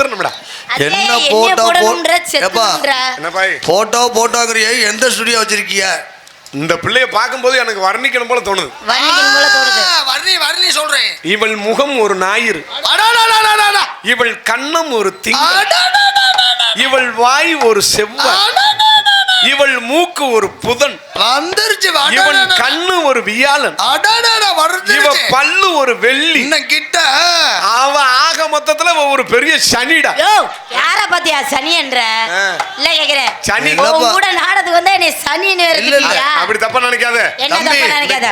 செத்துறணும்டா. என்ன போட்டோ போட்டோங்கிறிய எந்த ஸ்டுடியோ வச்சிருக்கிய? இந்த பிள்ளைய பார்க்கும்போது எனக்கு வர்ணிக்கணும் போல தோணுது. வர்ணி சொல்றேன். இவள் முகம் ஒரு ஞாயிறு, இவள் கண்ணம் ஒரு திங்கள், இவள் வாய் ஒரு செவ்வாய், இவள் மூக்கு ஒரு புதன், இவன் கண்ணு ஒரு வியாழன், இவ பல்லு ஒரு வெள்ளி. கிட்ட அவ ஆக மொத்தத்துல ஒரு பெரிய சனிடா. யார பாத்தியா சனி என்ற? இல்ல கேக்குறேன், சனி கூட நாடத்துக்கு வந்தா நீ சனின்னு இருக்கியா? அப்படி தப்பா நினைக்காத. என்ன தப்பா நினைக்காத.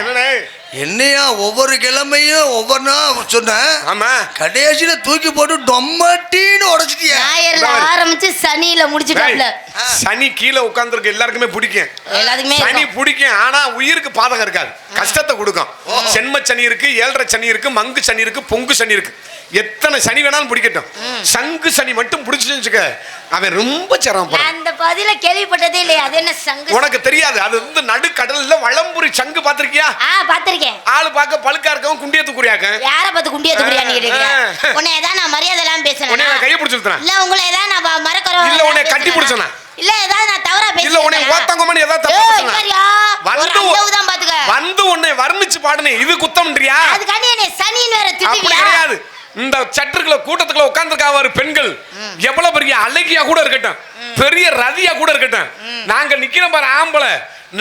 என்னையா ஒவ்வொரு கிழமையும் ஒவ்வொன்னா சொன்ன. ஆமா, கடைசியில தூக்கி போட்டு டொம்மட்டின்னு உடைச்சிட்டியா? ஞாயிறுல ஆரம்பிச்சு சனியில முடிச்சிட்டாப்ல. சனி கீழே உட்கார்ந்துருக்கு எல்லாருக்குமே பிடிக்கும், எல்லாத்துக்குமே சனி பிடிக்கும். ஆனா உயிருக்கு பாதகம் இருக்காது, கஷ்டத்தை கொடுக்கும். சென்ம சனி இருக்கு, ஏழரை சனி இருக்கு, மங்கு சனி இருக்கு, பொங்கு சனி இருக்கு. எத்தனை சனி வேணாலும் பிடிக்கட்டும், சங்கு சனி மட்டும் பிடிச்சிட்டு அவன் ரொம்ப சிரமப்படுறான். அந்த பதில கேள்விப்பட்டதே இல்லையா? அது என்ன சங்கு? உனக்கு தெரியாது? அது வந்து நடுக்கடல்ல வளம்புரி சங்கு பாத்திருக்கியா? பாத்திருக்கேன். ஆளு பார்க்க பழுக்கா இருக்கவும் குண்டிய தூக்குறியாக்க. யார பார்த்து குண்டிய தூக்குறியான்னு கேக்குறீங்க? உன்னை ஏதா நான் மரியாதை எல்லாம் பேசணும். உன்னை கைய பிடிச்சிருக்கேன். இல்ல உங்களை ஏதா நான் மறக்கறோம். இல்ல உன்னை கட்டி பிடிச்சனா? இல்ல ஏதா நான் தவறா பேசணும். இல்ல உன்னை ஓத்தங்கமணி ஏதா தப்பு பேசனா? வந்து பாத்துக்க. வந்து உன்னை வர்ணிச்சு பாடுனே, இது குத்தம்ன்றியா? அதுக்காண்டி என்ன சனின்னு வேற திட்டுவியா? அப்படி கிடையாது. இந்த சற்றுக்குள்ள கூட்டத்துக்குள்ள உட்கார்ந்திருக்காவாரு பெண்கள், எவ்வளவு பெரிய அழகியா கூட இருக்கட்டும், பெரிய ரதியா கூட இருக்கட்டும், நாங்க நிக்கிறோம் பாரு ஆம்பளை,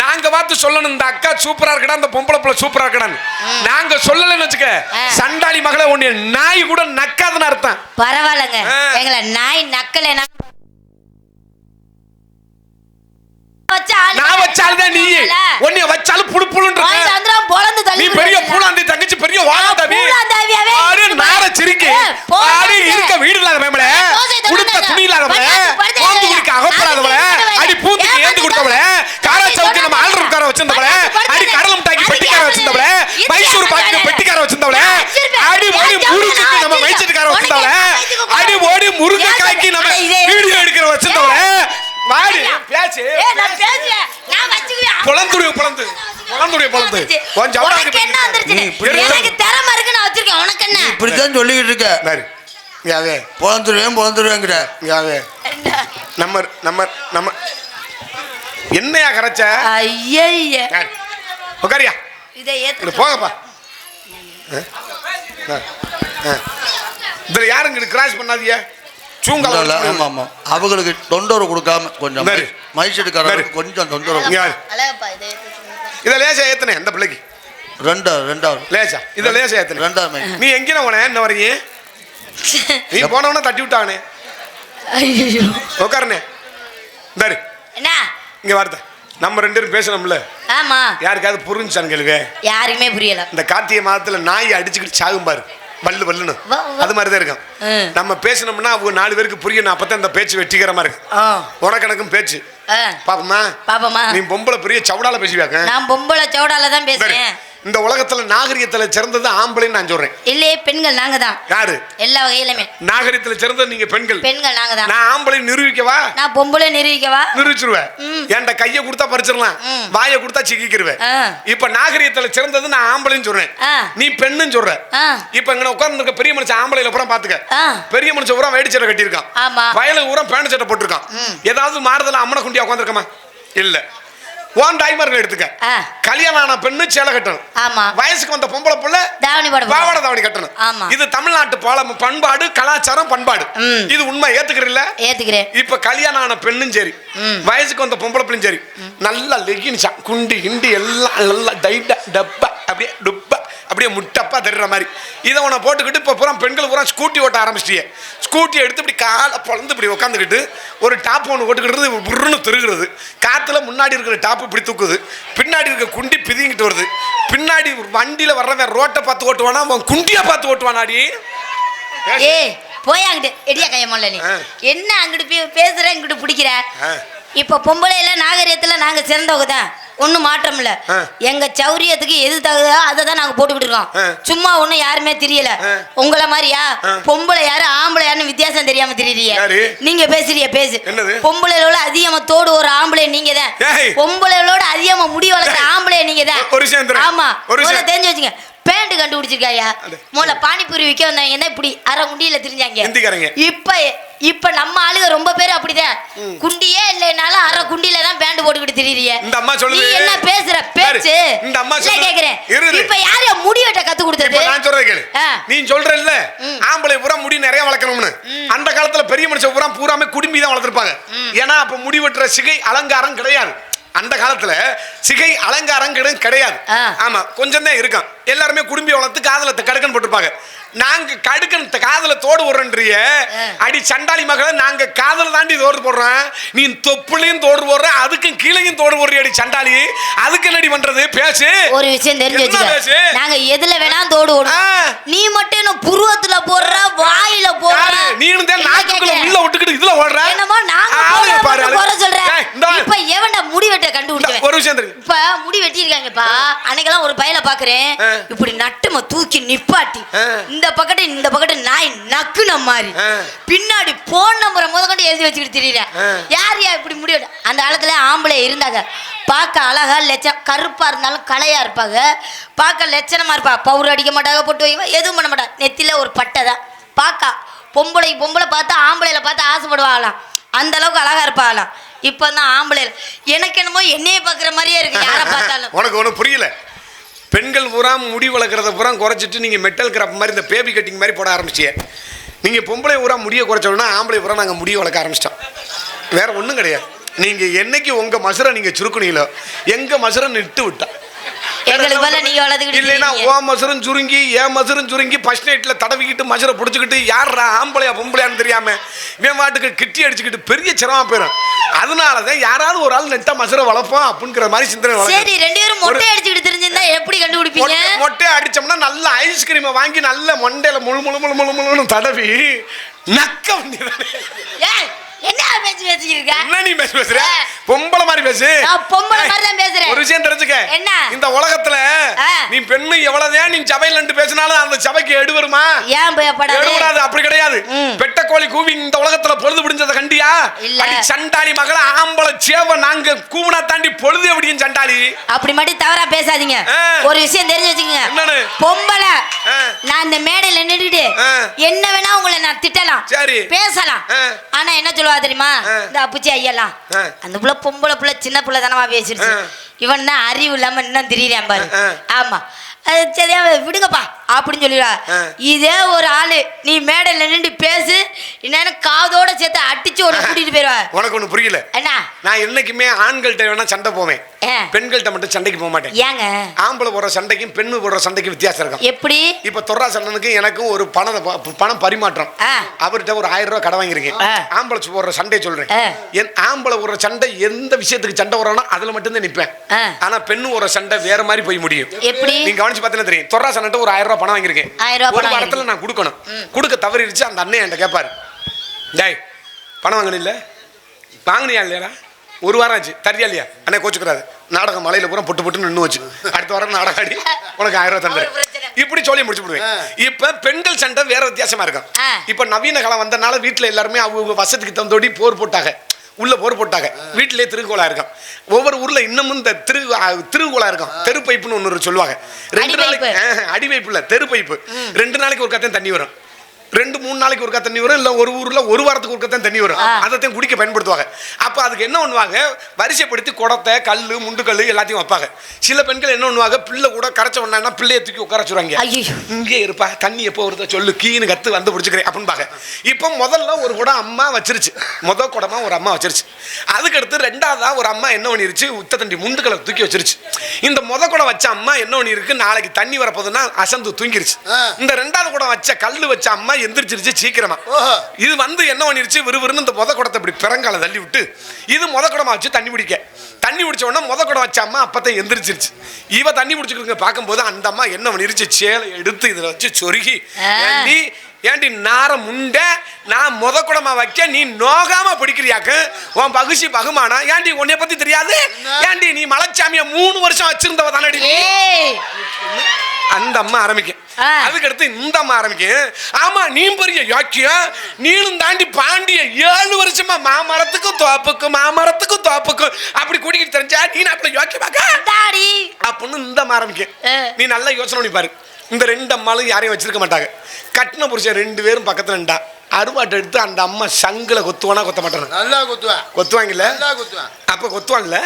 நாங்க பார்த்து சொல்லணும் இந்த அக்கா சூப்பரா இருக்கடா, இந்த பொம்பளை பிள்ளை சூப்பரா இருக்கடான்னு. நாங்க சொல்லலன்னு வச்சுக்க, சண்டாளி மகளே உன்னை நாய் கூட நக்காதுன்னு அர்த்தம். பரவாயில்லங்க, எங்களை நாய் நக்கலைனா நான் வச்சால்தான் நீ உன்னை வச்சாலும் புழு புழுன்னு இருக்க. நீ பெரிய பூலாந்தி தங்கச்சி, பெரிய வாழாந்தாவி, ஆறு நார சிரிக்கி, ஆறு இருக்க வீடு இல்லாதவளே, உடுத்த துணி இல்லாதவளே, போந்து குடிக்க அகப்படாதவளே, அடி பூத்துக்கு ஏந்து கொடுத்தவளே, கார சவுக்கு நம்ம ஆள்ற உட்கார வச்சிருந்தவளே, அடி கடல் முட்டாக்கி பெட்டிக்கார வச்சிருந்தவளே, மைசூர் பாக்கு பெட்டிக்கார வச்சிருந்தவளே, அடி ஓடி முருகைக்கு நம்ம மைசூர்கார வச்சிருந்தவளே, அடி ஓடி முருகைக்காய்க்கு நம்ம வீடியோ எடுக்கிற வச்சிருந்தவளே. வாடி பேச்சு, நான் பேசுறேன், நான் வச்சுக்குவேன். பொளந்துடுவே பொளந்து பொளந்துடுவே பொளந்து கொஞ்சம் உனக்கு என்ன வந்துருச்சு? எனக்கு திறமை இருக்கு, நான் வச்சிருக்கேன். உனக்கு என்ன? இப்படி தான் சொல்லிட்டு இருக்க. சரி யாவே பொளந்துடுவேங்கிற யாவே நம்ம நம்ம நம்ம என்னையா கரைச்ச? ஐயய்ய உட்காரியா, இதை ஏத்து போங்கப்பா. இதுல யாருங்க கிராஸ் பண்ணாதீங்க. அவங்களுக்கு தொந்தரவு கொடுக்காம கொஞ்சம் மைசூர்காரருக்கு கொஞ்சம் தொந்தரவு. இத லேசா ஏத்துனே அந்த பிள்ளைக்கு ரெண்டாவது லேசா, இத லேசா ஏத்துனே ரெண்டாவது. நீ எங்கன போன என்ன வரீங்க? நீ போனவன தட்டி விட்டானே. ஐயோ உட்காருனே. சரி என்ன இங்க வார்த்தை நம்ம ரெண்டு பேரும் பேசணும்ல. ஆமா, யாருக்காவது புரிஞ்சான்னு கேளுங்க. யாருக்குமே புரியல. இந்த கார்த்திகை மாதத்துல நாய் அடிச்சுக்கிட்டு சாகும் பாரு, வல்லு வல்லுன்னு அது மாதிரிதான் இருக்கும். நம்ம பேசணும்னா அவங்க 4 பேருக்கு புரியணும், அப்பதான் அந்த பேச்சு வெற்றிகரமா இருக்கு. உனக்கு எனக்கும் பேச்சு பாப்பமா பாப்பமா. நீ பொம்பளை பெரிய சவுடால பேசுவாங்க, நான் பொம்பளை சவுடால தான் பேசுறேன். இந்த உலகத்துல நாகரிகத்துல சிறந்தது ஆம்பளைன்னு நான் சொல்றேன். இல்லையே, பெண்கள் நாங்க தான். யாரு? எல்லா வகையிலுமே நாகரிகத்துல சிறந்தது நீங்க பெண்கள். பெண்கள் நாங்க தான். நான் ஆம்பளை நிரூபிக்கவா? நான் பொம்பளை நிரூபிக்கவா? நிரூபிச்சிருவேன். என்கிட்ட கையை கொடுத்தா பறிச்சிடலாம், வாயை கொடுத்தா சிக்கிக்கிருவேன். இப்ப நாகரிகத்துல சிறந்தது நான் ஆம்பளைன்னு சொல்றேன், நீ பெண்ணுன்னு சொல்ற. இப்ப இங்க உட்கார்ந்து இருக்க பெரிய மனுஷன் ஆம்பளையில பூரா பாத்துக்க. பெரிய மனுஷன் பூரா வேடி சட்டை கட்டியிருக்கான், வயலுக்கு பூரா பேண்ட் சட்டை போட்டிருக்கான். ஏதாவது மாறுதல அம்மனை குண்டியா உட்காந்துருக்கமா? இல்ல. ஓன் டைமர்கள் எடுத்துக்க. கல்யாணம் ஆன பெண்ணு சேலை கட்டணும். ஆமா. வயசுக்கு வந்த பொம்பளை புள்ள தாவணி போடணும், பாவாடை தாவணி கட்டணும். ஆமா. இது தமிழ்நாட்டு பண்பாடு, கலாச்சாரம், பண்பாடு. இது உண்மை, ஏத்துக்கிறீல்ல? ஏத்துக்கிறேன். இப்ப கல்யாணம் ஆன பெண்ணும் சரி, வயசுக்கு வந்த பொம்பளை பிள்ளையும் சரி, நல்லா லெகின்ஸா குண்டி கிண்டி எல்லாம் நல்லா டைட்டா டப்பா அப்படியே டுப்பா அப்படியே முட்டப்பா தர்ற மாதிரி இதை உன போட்டுக்கிட்டு இப்போ பூரா பெண்கள் பூரா ஸ்கூட்டி ஓட்ட ஆரம்பிச்சிட்டியே. ஸ்கூட்டி எடுத்து இப்படி காலை பொழந்து இப்படி உட்காந்துக்கிட்டு ஒரு டாப் ஒன்று ஓட்டுக்கிட்டு புருன்னு திருகுறது, காற்றுல முன்னாடி இருக்கிற டாப்பு இப்படி தூக்குது, பின்னாடி இருக்க குண்டி பிதிங்கிட்டு வருது. பின்னாடி வண்டியில் வர்றவன் ரோட்டை பார்த்து ஓட்டுவானா, அவன் குண்டியை பார்த்து ஓட்டுவானாடி. ஏ போய் அங்கிட்டு எடியா கையமல்ல, நீ என்ன அங்கிட்டு பேசுற, இங்கிட்டு பிடிக்கிற. இப்ப பொம்பளையில நாகரிகத்துல நாங்க சிறந்தவங்க தான், ஒன்னும் மாற்றம் இல்ல. எங்க சௌரியத்துக்கு எது தகுதோ அதை தான் நாங்க போட்டுக்கிட்டு இருக்கோம். சும்மா ஒண்ணும் யாருமே தெரியல. உங்களை மாதிரியா பொம்பளை யாரு ஆம்பளை யாருன்னு வித்தியாசம் தெரியாம தெரியலையே. நீங்க பேசுறிய பேசு. பொம்பளைகளோட அதிகமா தோடு ஒரு ஆம்பளை நீங்க தான், பொம்பளைகளோட அதிகமா முடி வளர்க்குற ஆம்பளை நீங்க தான். ஆமா, தெரிஞ்சு வச்சுங்க. பேண்ட் கண்டுபிடிச்சிருக்காயா. முதல்ல பானிபூரி விற்க வந்தாங்க என்ன இப்படி அரை குண்டியில திரிஞ்சாங்க. இப்ப நம்ம ஆளுங்க ரொம்ப பேர் அப்படிதான். குண்டியே இல்லைனாலும் அரை குண்டியில தான் பேண்ட் போட்டுக்கிட்டு திரியறீங்க. இந்த அம்மா சொல்லுது. நீ என்ன பேசுற பேச்சு? இந்த அம்மா சொல்ல கேக்குறேன். இப்ப யாரைய முடி வெட்ட கத்து கொடுத்தது? நான் சொல்றேன் கேளு. நீ சொல்றல்ல ஆம்பளை பூரா முடி நிறைய வளர்க்கணும்னு. அந்த காலத்துல பெரிய மனுஷன் பூராமே குடுமி தான் வளர்த்திருப்பாங்க. ஏன்னா அப்ப முடி வெட்டுற சிகை அலங்காரம் கிடையாது. அந்த காலத்துல சிகை அலங்காரம் கிடையாது. ஆமா கொஞ்சம் தான் இருக்கும். எல்லாருமே குடும்பி வளர்த்து காதல கடுக்கன் போட்டுருப்பாங்க. நாங்க கடுக்கன் காதல தோடு போடுறேன்றிய அடி சண்டாளி மகளை நாங்க காதல தாண்டி தோடு போடுறோம். நீ தொப்புலையும் தோடு போடுற அதுக்கும் கீழையும் தோடு போடுற அடி சண்டாளி. அதுக்கு என்னடி பண்றது? பேசு. ஒரு விஷயம் தெரிஞ்சு வச்சுக்க. நாங்க எதுல வேணா தோடு போடுறோம். நீ மட்டும் என்ன புருவத்துல போடுற வாயில போடுற. நீனும் தான் நாக்குக்குள்ள உள்ள விட்டுக்கிட்டு இதுல ஓடுற. என்னமோ நாங்க போற சொல்றேன். இப்ப எவன்டா முடி வெட்ட கண்டுபிடிச்சவன்? ஒரு விஷயம் தெரியும். இப்ப முடி வெட்டி இருக்காங்கப்பா. அன்னைக்கெல்லாம் ஒரு பையல பாக்குறேன் இப்படி நட்டும தூக்கி நிப்பாட்டி இந்த பக்கத்து நாய் நக்குன மாதிரி பின்னாடி போன் நம்பரை முதற்கொண்டு எழுதி வச்சுக்கிட்டு திரியறேன். யார் இப்படி முடியும்? அந்த காலத்துல ஆம்பளை இருந்தாங்க. பார்க்க அழகா லட்சம் கருப்பா இருந்தாலும் கலையா இருப்பாங்க. பார்க்க லட்சணமா இருப்பா. பவுடர் அடிக்க மாட்டாங்க, பொட்டு வைக்க எதுவும் பண்ண மாட்டாங்க. நெத்தில ஒரு பட்டை தான். பார்க்க பொம்பளை பார்த்தா ஆம்பளையில பார்த்து ஆசைப்படுவாங்களாம். அந்த அளவுக்கு அழகா இருப்பாங்களாம். இப்பதான் ஆம்பளை எனக்கு என்னமோ என்னையே பாக்குற மாதிரியே இருக்கு. யாரை பார்த்தாலும் உனக்கு ஒன்றும் புரியல. பெண்கள் பூரா முடி வளர்க்குறத பூரா குறைச்சிட்டு நீங்கள் மெட்டல் கிராப் மாதிரி இந்த பேபி கட்டிங் மாதிரி போட ஆரம்பிச்சிய. நீங்கள் பொம்பளை பூரா முடியை குறைச்சோன்னா ஆம்பளை பூரா நாங்கள் முடியை வளர்க்க ஆரம்பிச்சிட்டோம். வேற ஒன்றும் கிடையாது. நீங்கள் என்னைக்கு உங்கள் மசுரை நீங்கள் சுருக்குனீங்களோ எங்கள் மசுரை நிட்டு விட்டா. இல்லைன்னா ஓ மசுரும் சுருங்கி ஏன் மசுரும் சுருங்கி ஃபர்ஸ்ட் நைட்ல தடவிக்கிட்டு மசுரை பிடிச்சிக்கிட்டு யாரா ஆம்பளையா பொம்பளையான்னு தெரியாம இவன் வாட்டுக்கு கிட்டி அடிச்சுக்கிட்டு பெரிய சிரமம் போயிடும். அதனாலதான் யாராவது ஒரு ஆள் நெட்டா மசுரை வளர்ப்போம் அப்படிங்கிற மாதிரி சிந்தனை. சரி, ரெண்டு பேரும் மொட்டை அடிச்சுக்கிட்டு தெரிஞ்சிருந்தா எப்படி கண்டுபிடிப்பீங்க? மொட்டை அடிச்சோம்னா நல்ல ஐஸ்கிரீமை வாங்கி நல்ல மண்டையில முழு முழு முழு முழு முழுன்னு தடவி நக்க வேண்டியதானே. என்ன பேச்சு பேசிக்கிருக்க? என்ன நீ பேசுற? பொம்பளை மாதிரி பேசு. நான் பொம்பளை மாதிரி தான் பேசுறேன். ஒரு விஷயம் தெரிஞ்சுக்க. என்ன? இந்த உலகத்துல நீ பெண்ணு எவ்வளவுதான் நீ சபையில நின்று பேசினாலும் அந்த சபைக்கு எடு வருமா? ஏன் பயப்படாத? எடுபடாது. அப்படி கிடையாது. பெட்ட கோழி கூவி இந்த உலகத்துல பொழுது பிடிஞ்சத கண்டியா? அடி சண்டாளி மகள ஆம்பளை சேவ நாங்க கூவனா தாண்டி பொழுது எப்படியும் சண்டாளி. அப்படி மட்டும் தவறா பேசாதீங்க. ஒரு விஷயம் தெரிஞ்சு வச்சுக்கோங்க. பொம்பளை நான் இந்த மேடையில நின்னுட்டு என்ன வேணா உங்களை நான் திட்டலாம், பேசலாம். ஆனா என்ன சொல்லுவா தெரியுமா? இந்த அப்புச்சி ஐயெல்லாம் அந்த புள்ள பொம்பளை புள்ள சின்ன புள்ள தானமா பேசிருச்சு. இவன் தான் அறிவு இல்லாம இன்னும் திரியறான் பாரு. ஆமா சரியா விடுங்கப்பா அப்படின்னு சொல்லிடுவா. இதே ஒரு ஆளு நீ மேடையில நின்று பேசு என்ன காதோட சேர்த்து அடிச்சு ஒண்ணு கூட்டிட்டு போயிருவா. உனக்கு ஒண்ணு புரியல. என்ன? நான் என்னைக்குமே ஆண்கள்கிட்ட வேணா சண்டை போவேன், பெண்கள்கிட்ட மட்டும் சண்டைக்கு போக மாட்டேன். ஏங்க? ஆம்பளை போடுற சண்டைக்கும் பெண்ணு போடுற சண்டைக்கும் வித்தியாசம் இருக்கும். எப்படி? இப்ப தொர்ரா சண்டனுக்கும் எனக்கும் ஒரு பணம் பரிமாற்றம். அவர்கிட்ட ஒரு 1000 ரூபாய் கடை வாங்கிருக்கேன். ஆம்பளை போடுற சண்டை சொல்றேன். என் ஆம்பளை போடுற சண்டை எந்த விஷயத்துக்கு சண்டை வரானோ அதுல மட்டும் தான் நிப்பேன். ஆனா பெண்ணு ஒரு சண்டை வேற மாதிரி போய் முடியும். எப்படி? நீங்க கவனிச்சு பார்த்தா தெரியும். தொர்ரா சண்டை ஒரு 1000 ரூபாய் பணம் வாங்கிருக்கேன். ஒரு வாரத்துல நான் கொடுக்கணும். கொடுக்க தவறிடுச்சு. அந்த அண்ணன் என்கிட்ட கேட்பாரு, டேய் பணம் வாங்கணும் இல்ல வாங்கினியா இல்லையா? ஒரு வாரம் ஆச்சு தரியா இல்லையா? அண்ணே கோச்சுக்கிறாரு. நாடகம் மலையில பூரா பொட்டு பொட்டு நின்று வச்சு அடுத்த வாரம் நாடகம் ஆடி உனக்கு 1000 ரூபாய் தந்துரு இப்படி சொல்லி முடிச்சு விடுவேன். இப்ப பெண்கள் சண்டை வேற வித்தியாசமா இருக்கும். இப்ப நவீன காலம் வந்தனால வீட்டுல எல்லாருமே அவங்க வசதிக்கு தந்தோடி போர் போட்டாங்க. உள்ள போர் போட்டாங்க. வீட்டிலேயே திருக்கோளா இருக்கும். ஒவ்வொரு ஊர்ல இன்னமும் இந்த திருக்கோளா இருக்கும். தெரு பைப்புன்னு ஒன்று சொல்லுவாங்க. 2 நாளைக்கு அடி பைப்பு இல்ல தெரு பைப்பு. 2 நாளைக்கு ஒரு கத்தையும் தண்ணி வரும். 2-3 நாளைக்கு ஒரு தண்ணி வரும். இல்ல ஒரு ஊர்ல ஒரு வாரத்துக்கு ஒரு கத்தான் தண்ணி வரும். அதைத்தான் குடிக்க பயன்படுத்துவாங்க. அப்ப அதுக்கு என்ன பண்ணுவாங்க? வரிசைப்படுத்தி குடத்தை கல்லு முண்டுக்கல்லு எல்லாத்தையும் வைப்பாங்க. சில பெண்கள் என்ன பண்ணுவாங்க? பிள்ளை கூட கரைச்ச ஒன்னா பிள்ளைய தூக்கி உட்கார வச்சுருவாங்க. இங்கே இருப்பா தண்ணி எப்போ வருதோ சொல்லு கீன்னு கத்து வந்து பிடிச்சிக்கிறேன் அப்படின்னு. இப்ப முதல்ல ஒரு குடம் அம்மா வச்சிருச்சு. முதல் குடமா ஒரு அம்மா வச்சிருச்சு. அதுக்கடுத்து 2வதா ஒரு அம்மா என்ன பண்ணிருச்சு? உத்த தண்டி முண்டுக்களை தூக்கி வச்சிருச்சு. இந்த குடம் வச்ச அம்மா என்ன பண்ணிருக்கு? நாளைக்கு தண்ணி வரப்போதுன்னா அசந்து தூங்கிருச்சு. இந்த 2வது குடம் வச்ச கல்லு வச்ச அம்மா எந்திரிச்சிருச்சு சீக்கிரமா. இது வந்து என்ன பண்ணிருச்சு? விறுவிறுன்னு இந்த குடத்தை இப்படி பிறங்கால தள்ளி விட்டு இது குடமா வச்சு தண்ணி பிடிச்ச உடனே குடம் வச்ச அம்மா அப்பதான் எந்திரிச்சிருச்சு. இவ தண்ணி பிடிச்சிருக்க பார்க்கும்போது அந்த அம்மா என்ன பண்ணிருச்சு? சேலை எடுத்து இதுல வச்சு சொருகி, ஏண்டி நார முண்ட நான் குடமா வைக்க நீ நோகாம பிடிக்கிறியாக்கு உன் பகுசி பகுமானா? ஏண்டி உன்னைய பத்தி தெரியாது? ஏண்டி நீ மலைச்சாமிய 3 வருஷம் வச்சிருந்தவ தானடி? அந்த அம்மா ஆரம்பிக்கும். அதுக்கடுத்து இந்த அம்மா ஆரம்பிக்கும். ஆமா நீ பெரிய யோக்கியம், நீனும் தாண்டி பாண்டிய 7 வருஷமா மாமரத்துக்கும் தோப்புக்கும் அப்படி கூட்டிக்கிட்டு தெரிஞ்சா நீ அப்படி யோக்கியமாக்க அப்படின்னு இந்த அம்மா ஆரம்பிக்கும். நீ நல்லா யோசனை பண்ணி பாரு. இந்த 2 அம்மாலும் யாரையும் வச்சிருக்க மாட்டாங்க. கட்டின புருஷன் 2 பேரும் பக்கத்துல நின்றா அருவாட்டை எடுத்து அந்த அம்மா சங்குல கொத்துவானா கொத்த மாட்டாங்க. நல்லா குத்துவேன். கொத்துவாங்கல்ல? நல்லா குத்துவேன். அப்ப கொத்துவாங்கல்ல,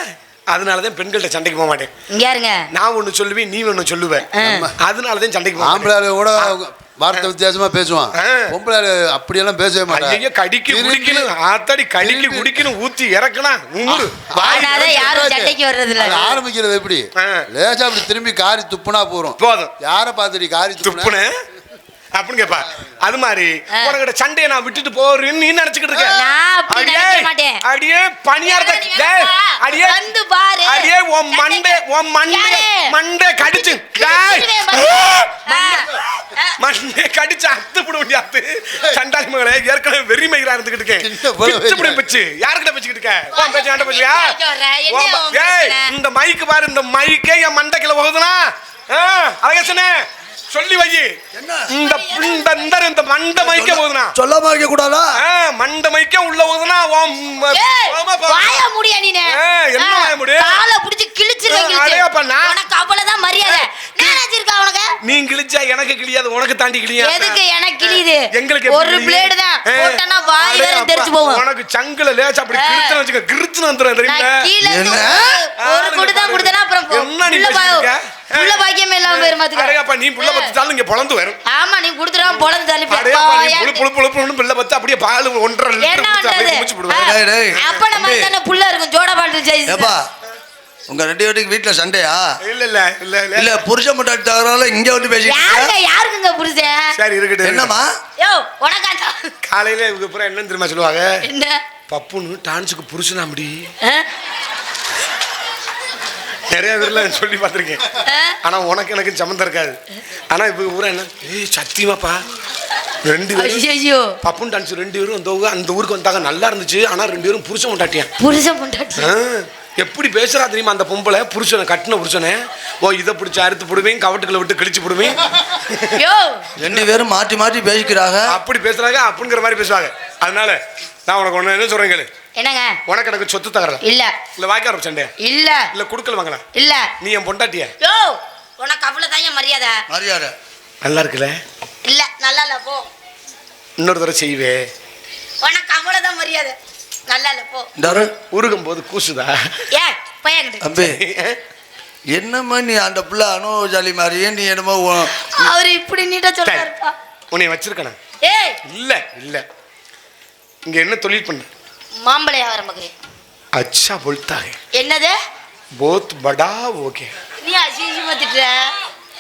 அதனாலதான் பெண்கள்ட்ட சண்டைக்கு போக மாட்டேன். இங்க இருங்க, நான் ஒண்ணு சொல்லுவேன், நீ ஒண்ணு சொல்லுவேன். அதனாலதான் சண்டைக்கு போக மாட்டேன். ஆம்பளை கூட வார்த்தை வித்தியாசமா பேசுவான். பொம்பளை அப்படியெல்லாம் பேசவே மாட்டேன். கடிக்கு குடிக்கணும், ஆத்தாடி கடிக்கு குடிக்கணும், ஊத்தி இறக்கணும். யாரும் சண்டைக்கு வர்றது இல்ல. ஆரம்பிக்கிறது எப்படி? லேசா அப்படி திரும்பி காரி துப்புனா போறோம். போதும். யாரை பார்த்துட்டு காரி துப்புன அப்படின்னு கேப்பா. அது மாதிரி உனக்கிட்ட சண்டையை நான் விட்டுட்டு போறேன்னு நீ நினைச்சுக்கிட்டு இருக்க. அடியே பணியாரத்தை அடியே வந்து பாரு. அடியே உன் மண்டே கடிச்சு மண்டே கடிச்சு அத்து போட முடியாது. சண்டாளி மகளே, ஏற்கனவே வெறிமைகளா இருந்துகிட்டு இருக்கேன். பிச்சு யாருக்கிட்ட பிச்சுக்கிட்டு இருக்க? உன் பேச்சு பேசுறியா? இந்த மைக்கு பாரு, இந்த மைக்கே என் மண்டைக்குள்ள போகுதுனா அழகேசனே சொல்லி வை. இந்த மண்ட மைக்க போகுதுனா சொல்லாம வைக்க கூடாதா? மண்ட மைக்க உள்ள போகுதுனா வாய முடியா? நீ என்ன வாய முடி? காலை பிடிச்சு கிழிச்சிருவேன். உனக்கு அவ்வளவுதான் மரியாதை. நீ கிழிச்சா எனக்கு கிழியாது, உனக்கு தாண்டி கிழியா? எதுக்கு எனக்கு கிழியுது? எங்களுக்கு ஒரு பிளேடு தான் போட்டனா வாய் வேற தெரிச்சு போகும். உனக்கு சங்குல லேசா அப்படி கிழிச்சன வச்சுக்க, கிழிச்சு வந்துறேன் தெரியுமா? ஒரு குடு தான் குடுதனா அப்புறம் புள்ள பாக்கியமே இல்லாம வேற மாத்துக்க. அடேப்பா, நீ புள்ள பத்துட்டாலும் இங்க பொளந்து வரும். ஆமா, நீ குடுத்துறாம பொளந்து தள்ளிப்பா. அடேப்பா, நீ புள்ள புள்ள பத்து அப்படியே பால் 1.5 லிட்டர் அப்படியே குடிச்சு போடுவே. அப்ப நம்ம தான புள்ள இருக்கும் ஜோடா பாட்டில் சைஸ். ஏப்பா, உங்க 2 பேருக்கு வீட்ல சண்டையா? இல்ல புருஷன் முட்டாடி தகராறுல இங்க வந்து பேசிட்டு யாருக்குங்க புருஷன்? சரி இருக்கட்டும். என்னம்மா யோ உனக்காண்டா காலையில இவங்க பூரா என்ன தெரியுமா சொல்லுவாங்க? என்ன? பப்புன்னு டான்ஸுக்கு புருஷனா அப்படி நிறைய பேர்ல சொல்லி பார்த்துருக்கேன். ஆனா உனக்கு எனக்கு சம்மந்தம் இருக்காது. ஆனா இப்ப பூரா என்ன சத்தியமாப்பா 2 பேரும் பப்புன் டான்ஸ் 2 பேரும் அந்த ஊருக்கு வந்தாங்க, நல்லா இருந்துச்சு. ஆனா 2 பேரும் புருஷன் முட்டாட்டியா. எப்படி பேசுறா தெரியுமா அந்த பொம்பளை? புருஷனை கட்டின புருஷனை இதை பிடிச்சி அறுத்து போடுவேன், கவட்டுக்களை விட்டு கிழிச்சு போடுவேன். 2 பேரும் மாற்றி மாற்றி பேசிக்கிறாங்க. அப்படி பேசுறாங்க அப்படிங்கிற மாதிரி பேசுவாங்க. அதனால நான் உனக்கு ஒண்ணு என்ன சொல்றேன் கேளு. என்னங்க? உனக்கு எனக்கு சொத்து தகரல இல்ல இல்ல வாய்க்கார சண்டை இல்ல குடுக்கல் வாங்கலாம் இல்ல. நீ என் பொண்டாட்டியா? உனக்கு அவ்வளவுதான் மரியாதை. மரியாதை நல்லா இருக்குல்ல? இல்ல நல்லா இல்ல, போ. இன்னொரு தடவை செய்வே. உனக்கு அவ்வளவுதான் மரியாதை. நல்லா இல்ல, போ. உருகும் போது கூசுதா? அம்பே, என்னம்மா நீ அந்த புள்ள அனுஜாலி மாதிரியே நீ என்னமோ அவரு இப்படி நீட்டா சொல்றாருப்பா. உன்னை வச்சிருக்கணும். இல்ல இல்ல, இங்க என்ன தொழில் பண்ண? மாம்பழ வியாபாரம் பார்க்கிறேன். अच्छा बोलता है. என்னது? बहुत बड़ा ओके. நீ அசிங்கமா திட்ற.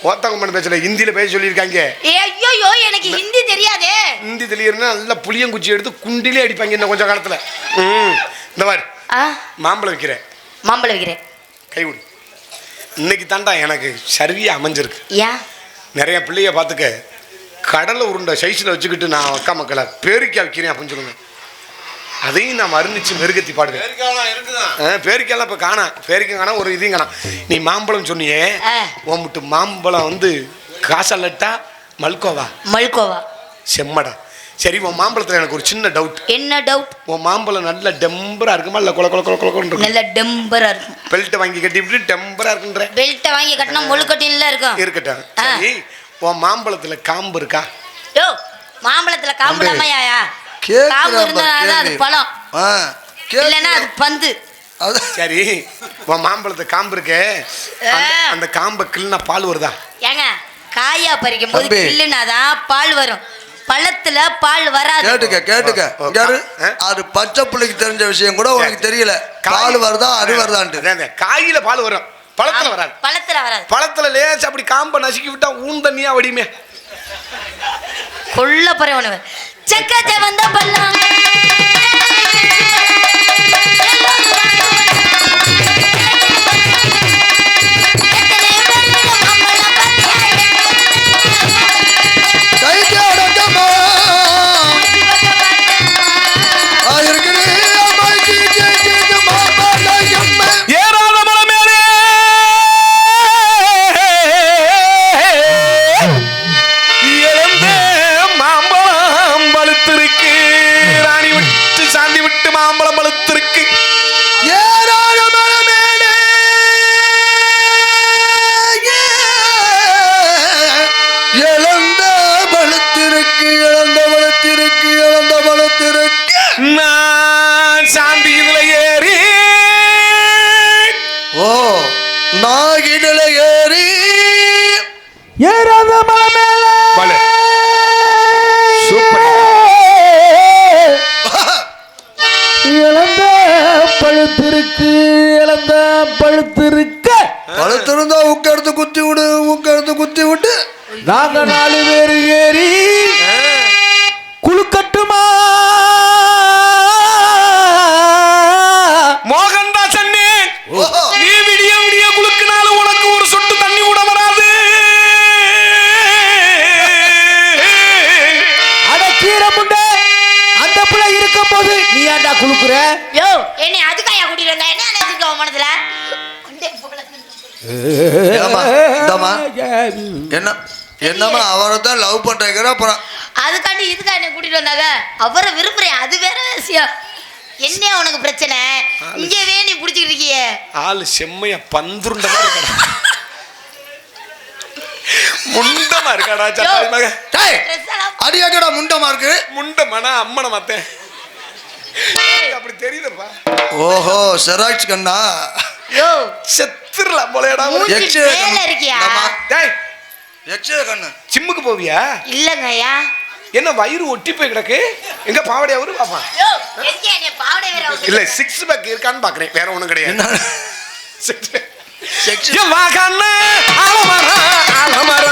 ஓத்தங்கமன் பேசல, ஹிந்தில பேச சொல்லிருக்காங்க. ஐயோ எனக்கு ஹிந்தி தெரியாதே. ஹிந்தி தெரியறனா நல்ல புளியங்குச்சி எடுத்து குண்டிலே அடிப்பாங்க இன்னும் கொஞ்ச காலத்துல. இந்த மாதிரி மாம்பழம் வைக்கிறேன். மாம்பழம் வைக்கிறேன். கை விடு. இன்னைக்கு தாண்டா எனக்கு சரியா அமைஞ்சிருக்கு. ஏன்? நிறைய பிள்ளைய பார்த்துக்க கடலை உருண்டை சைஸ்ல வச்சுக்கிட்டு நான் அக்கா மக்களை பேரிக்காய் வைக்கிறேன் அப்படின்னு சொல்லுங்க. அதையும் நான் மருந்துச்சு மெருகத்தி பாடுவேன். பேரிக்காயெல்லாம் இப்போ காணா, பேரிக்காய் காணா, ஒரு இதையும் காணா. நீ மாம்பழம் சொன்னியே, உன்ட்டு மாம்பழம் வந்து காசல்லட்டா மல்கோவா? மல்கோவா செம்மடா. சரி, உன் மாம்பழத்தில் எனக்கு ஒரு சின்ன டவுட். என்ன டவுட்? உன் மாம்பழம் நல்ல டெம்பரா இருக்குமா இல்லை கொல கொல கொல கொல? நல்ல டெம்பரா இருக்கும். பெல்ட்டை வாங்கி கட்டி விட்டு டெம்பரா இருக்குன்ற. பெல்ட்டை வாங்கி கட்டினா முழுக்கட்டின்ல இருக்கும். இருக்கட்டும். சரி, உன் மாம்பழத்துல காம்பு இருக்கா? யோ, மாம்பழத்துல காம்பு இல்லையா? காம்பு இருந்தாதான் அது பழம், இல்லைன்னா அது பந்து. சரி, உன் மாம்பழத்து காம்பு இருக்கு, அந்த காம்பை கிள்னா பால் வருதா? ஏங்க, காயா பறிக்கும் போது கிள்ளுனாதான் பால் வரும், பழத்துல பால் வராது. கேட்டுக்க, அது பச்சை பிள்ளைக்கு தெரிஞ்ச விஷயம் கூட உனக்கு தெரியல. பால் வருதா அது வருதான்ட்டு. காயில பால் வரும், பழத்துல வராது. பழத்துல வராது. பழத்துல லேசா அப்படி காம்பை நசுக்கி விட்டா ஊந்தண்ணியா வடிமே. கொள்ள பறவை சக்கத்தை வந்த பள்ளம் மாம்பழம் பழுத்திருக்கு. நான் சாந்தி இதுல ஏறி ஓ நான் இதில் ஏறி ஏறாத மலை மேல சூப்பர் இழந்த பழுத்திருக்கு இழந்த பழுத்திருக்க பழுத்திருந்தா உட்கார்ந்து குத்தி விடு உட்கார்ந்து குத்தி விட்டு நாங்க 4 பேர் ஏறி குழுக்கட்டுமா மோகன்தாசன் நீ விடிய விடிய குளுக்குனாலும் உனக்கு ஒரு சொட்டு தண்ணி கூட வராது. அட கீரமுண்டே அந்த பிள்ளை இருக்கும் போது நீ ஏன்டா குளுக்குற? யோ என்னை அதுக்காயா கூட்டிட்டு வந்தா என்ன நினைச்சிருக்க உன் மனசுல என்ன என்னம்மா அவரை தான் லவ் பண்றேங்கிற அப்புறம் அதுக்காண்டி இதுக்கா என்ன கூட்டிட்டு வந்தாங்க அவரை விரும்புறேன் அது வேற விஷயம். என்ன உனக்கு பிரச்சனை இங்கவே நீ புடிச்சிட்டு இருக்கியே ஆளு செம்மையா பந்துருண்ட மாதிரி இருக்கடா முண்டமா இருக்காடா சட்டாரி மக அடியாக்கடா முண்டமா இருக்கு முண்டமானா அம்மனை மாத்தேன் அப்படி தெரியுதுப்பா. ஓஹோ செராக்ஸ் கண்ணா யோ செத்துறலாம் போலடா. மேல இருக்கியா டேய் எக்ஸே கண்ணு ஜிம்முக்கு போவியா? இல்லங்கய்யா. என்ன வயிறு ஒட்டி போய் கிடக்கு? எங்க பாவடை அவரு பாப்பா. யோ எங்க நீ பாவடை வேற இல்ல 6 பேக் இருக்கான்னு பாக்குறேன் வேற ஒண்ணும் கிடையாது. என்ன 6 பேக் செக்ஸ் ஏ வாகண்ண ஆலமர ஆலமர